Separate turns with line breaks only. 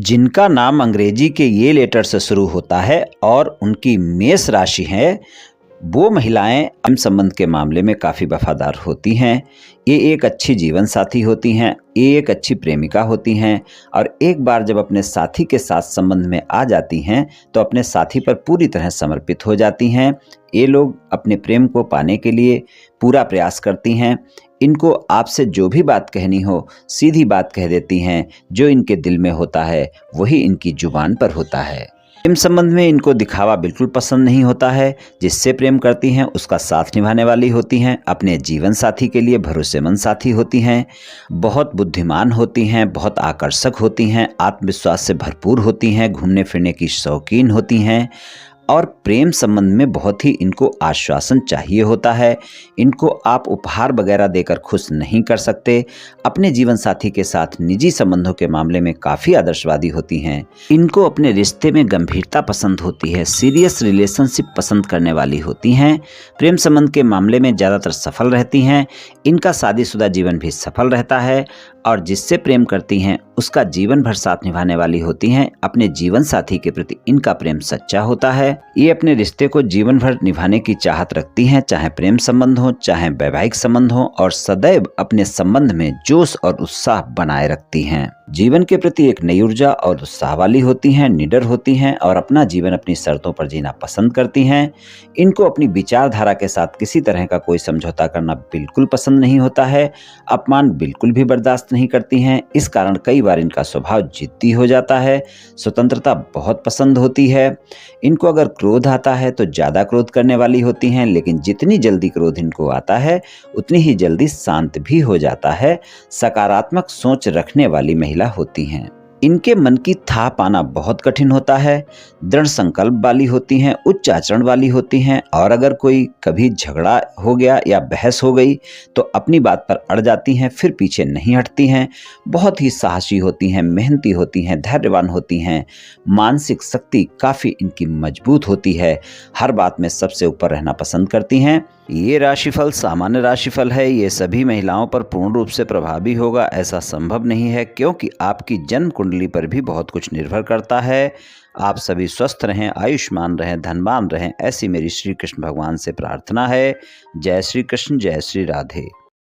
जिनका नाम अंग्रेजी के ये लेटर से शुरू होता है और उनकी मेष राशि है, वो महिलाएं प्रेम संबंध के मामले में काफ़ी वफादार होती हैं। ये एक अच्छी जीवन साथी होती हैं, ये एक अच्छी प्रेमिका होती हैं और एक बार जब अपने साथी के साथ संबंध में आ जाती हैं तो अपने साथी पर पूरी तरह समर्पित हो जाती हैं। ये लोग अपने प्रेम को पाने के लिए पूरा प्रयास करती हैं। इनको आपसे जो भी बात कहनी हो सीधी बात कह देती हैं। जो इनके दिल में होता है वही इनकी जुबान पर होता है। प्रेम संबंध में इनको दिखावा बिल्कुल पसंद नहीं होता है। जिससे प्रेम करती हैं उसका साथ निभाने वाली होती हैं, अपने जीवन साथी के लिए भरोसेमंद साथी होती हैं, बहुत बुद्धिमान होती हैं, बहुत आकर्षक होती हैं, आत्मविश्वास से भरपूर होती हैं, घूमने फिरने की शौकीन होती हैं और प्रेम संबंध में बहुत ही इनको आश्वासन चाहिए होता है। इनको आप उपहार वगैरह देकर खुश नहीं कर सकते। अपने जीवन साथी के साथ निजी संबंधों के मामले में काफ़ी आदर्शवादी होती हैं। इनको अपने रिश्ते में गंभीरता पसंद होती है, सीरियस रिलेशनशिप पसंद करने वाली होती हैं। प्रेम संबंध के मामले में ज़्यादातर सफल रहती हैं। इनका शादीशुदा जीवन भी सफल रहता है और जिससे प्रेम करती हैं उसका जीवन भर साथ निभाने वाली होती हैं। अपने जीवन साथी के प्रति इनका प्रेम सच्चा होता है। ये अपने रिश्ते को जीवन भर निभाने की चाहत रखती हैं, चाहे प्रेम संबंध हो चाहे वैवाहिक संबंध हो, और सदैव अपने संबंध में जोश और उत्साह बनाए रखती हैं। जीवन के प्रति एक नई ऊर्जा और उत्साह वाली होती हैं, निडर होती हैं और अपना जीवन अपनी शर्तों पर जीना पसंद करती हैं। इनको अपनी विचारधारा के साथ किसी तरह का कोई समझौता करना बिल्कुल पसंद नहीं होता है। अपमान बिल्कुल भी बर्दाश्त नहीं करती हैं। इस कारण कई बार इनका स्वभाव जिद्दी हो जाता है। स्वतंत्रता बहुत पसंद होती है। इनको अगर क्रोध आता है तो ज़्यादा क्रोध करने वाली होती हैं, लेकिन जितनी जल्दी क्रोध इनको आता है उतनी ही जल्दी शांत भी हो जाता है। सकारात्मक सोच रखने वाली महिला होती हैं। इनके मन की था पाना बहुत कठिन होता है। दृढ़ संकल्प वाली होती हैं, उच्च आचरण वाली होती हैं और अगर कोई कभी झगड़ा हो गया या बहस हो गई तो अपनी बात पर अड़ जाती हैं, फिर पीछे नहीं हटती हैं। बहुत ही साहसी होती हैं, मेहनती होती हैं, धैर्यवान होती हैं। मानसिक शक्ति काफ़ी इनकी मजबूत होती है। हर बात में सबसे ऊपर रहना पसंद करती हैं। ये राशिफल सामान्य राशिफल है। ये सभी महिलाओं पर पूर्ण रूप से प्रभावी होगा ऐसा संभव नहीं है, क्योंकि आपकी जन्म कुंडली पर भी बहुत कुछ निर्भर करता है। आप सभी स्वस्थ रहें, आयुष्मान रहें, धनवान रहें, ऐसी मेरी श्री कृष्ण भगवान से प्रार्थना है। जय श्री कृष्ण, जय श्री राधे।